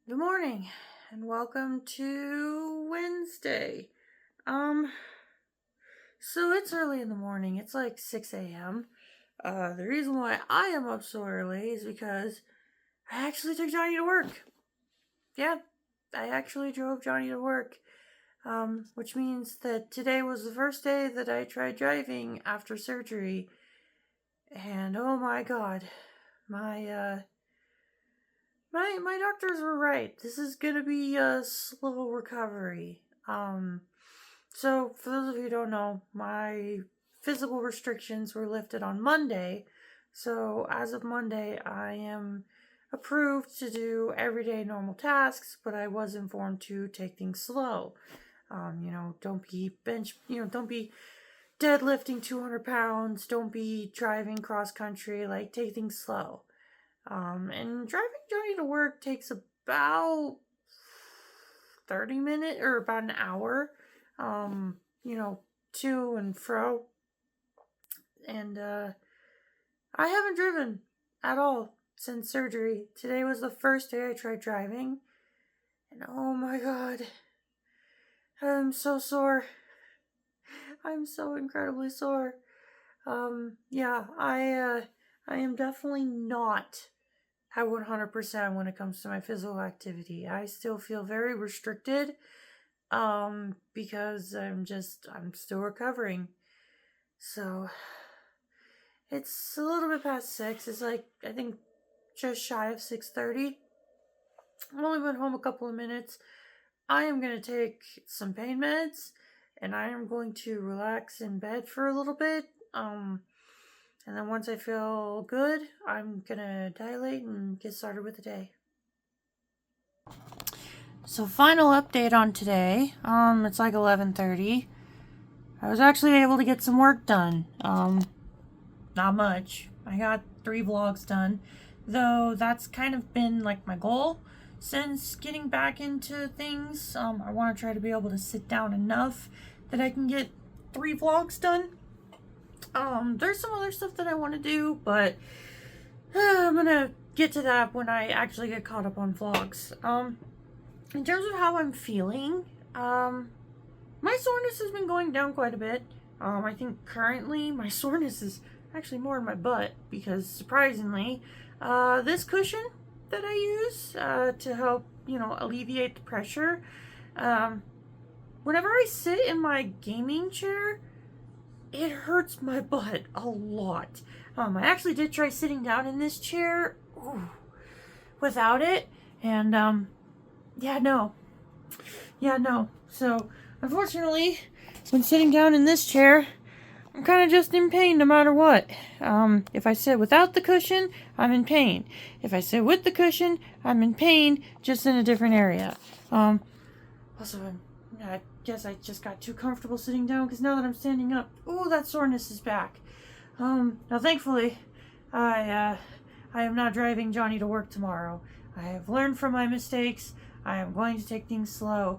Good morning and welcome to Wednesday. So it's early in the morning. It's like 6 a.m. The reason why I am up so early is because I actually took Johnny to work. Yeah, I actually drove Johnny to work. Which means that today was the first day that I tried driving after surgery. And oh my god, my my doctors were right. This is gonna be a slow recovery. So for those of you who don't know, my physical restrictions were lifted on Monday. So as of Monday, I am approved to do everyday normal tasks, but I was informed to take things slow. Don't be don't be deadlifting 200 pounds, don't be driving cross country, like take things slow. And driving Johnny to work takes about 30 minutes or about an hour, to and fro. And I haven't driven at all since surgery. Today was the first day I tried driving. And oh my god, I'm so sore. I'm so incredibly sore. I am definitely not at 100% when it comes to my physical activity. I still feel very restricted because I'm still recovering. So it's a little bit past 6. It's like, I think, just shy of 6:30. I've only been home a couple of minutes. I am going to take some pain meds and I am going to relax in bed for a little bit. And then once I feel good, I'm gonna dilate and get started with the day. So final update on today. It's like 11:30. I was actually able to get some work done. Not much. I got 3 vlogs done, though that's kind of been like my goal since getting back into things. I want to try to be able to sit down enough that I can get 3 vlogs done. There's some other stuff that I want to do, but I'm gonna get to that when I actually get caught up on vlogs. In terms of how I'm feeling, my soreness has been going down quite a bit. I think currently my soreness is actually more in my butt because surprisingly, this cushion that I use to help, alleviate the pressure, whenever I sit in my gaming chair, it hurts my butt a lot. I actually did try sitting down in this chair without it, and no. So unfortunately, when sitting down in this chair, I'm kind of just in pain no matter what. If I sit without the cushion, I'm in pain. If I sit with the cushion, I'm in pain, just in a different area. Also, I guess I just got too comfortable sitting down because now that I'm standing up, that soreness is back. Now thankfully, I am not driving Johnny to work tomorrow. I have learned from my mistakes. I am going to take things slow.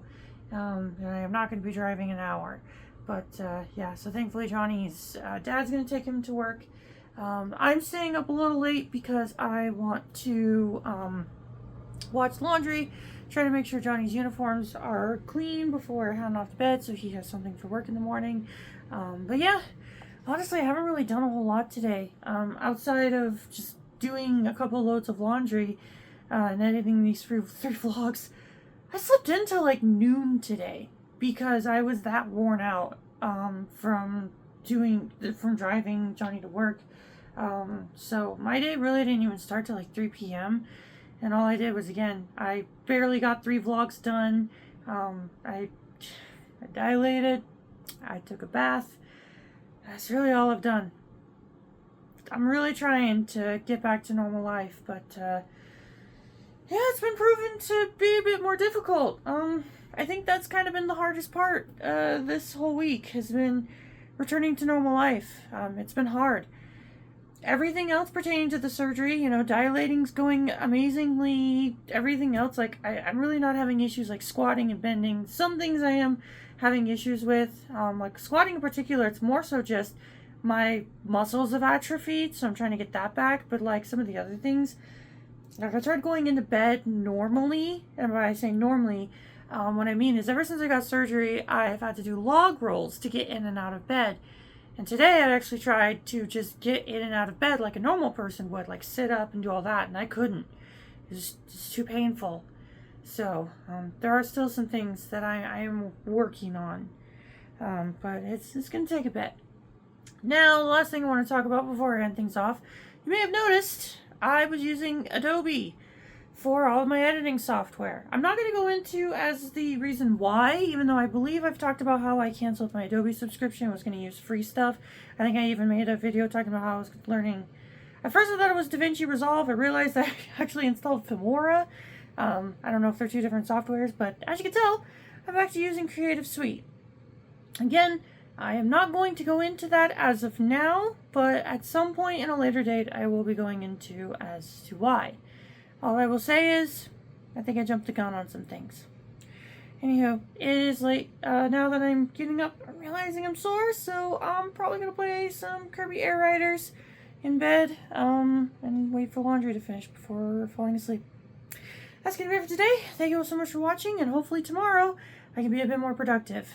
And I am not going to be driving an hour. But, so thankfully Johnny's dad's going to take him to work. I'm staying up a little late because I want to watch laundry, try to make sure Johnny's uniforms are clean before heading off to bed so he has something for work in the morning. But yeah, honestly, I haven't really done a whole lot today. Outside of just doing a couple loads of laundry and editing these three vlogs, I slept until like noon today because I was that worn out from driving Johnny to work. So my day really didn't even start till like 3 p.m. And all I did was, again, I barely got 3 vlogs done. I dilated. I took a bath. That's really all I've done. I'm really trying to get back to normal life, but it's been proven to be a bit more difficult. I think that's kind of been the hardest part this whole week, has been returning to normal life. It's been hard. Everything else pertaining to the surgery, dilating's going amazingly. Everything else, like, I'm really not having issues like squatting and bending. Some things I am having issues with, like squatting in particular. It's more so just my muscles have atrophied, so I'm trying to get that back. But like some of the other things, Like, I tried going into bed normally, and when I say normally, what I mean is ever since I got surgery, I have had to do log rolls to get in and out of bed. And today I actually tried to just get in and out of bed like a normal person would, like sit up and do all that, and I couldn't. It was just too painful. So, there are still some things that I am working on. But it's going to take a bit. Now, the last thing I want to talk about before I end things off, you may have noticed I was using Adobe for all of my editing software. I'm not going to go into as the reason why, even though I believe I've talked about how I canceled my Adobe subscription and was going to use free stuff. I think I even made a video talking about how I was learning. At first I thought it was DaVinci Resolve. I realized I actually installed Filmora. I don't know if they're two different softwares, but as you can tell, I'm back to using Creative Suite. Again, I am not going to go into that as of now, but at some point in a later date, I will be going into as to why. All I will say is, I think I jumped the gun on some things. Anywho, it is late now that I'm getting up and realizing I'm sore, so I'm probably going to play some Kirby Air Riders in bed and wait for laundry to finish before falling asleep. That's going to be it for today. Thank you all so much for watching, and hopefully tomorrow I can be a bit more productive.